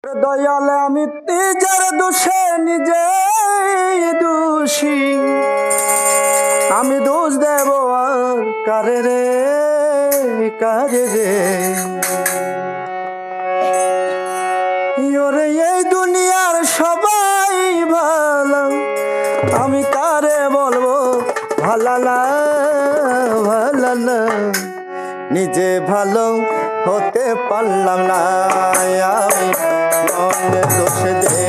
দয়ালে আমি নিজের দোষে নিজে দোষী, আমি দোষ দেব আর কারে রে কারে রে। ওরে এই দুনিয়ার সবাই ভালো, আমি কারে বলবো ভালো না ভালো না। নিজে ভালো হতে পারলাম না, আমি মনে দোষ দে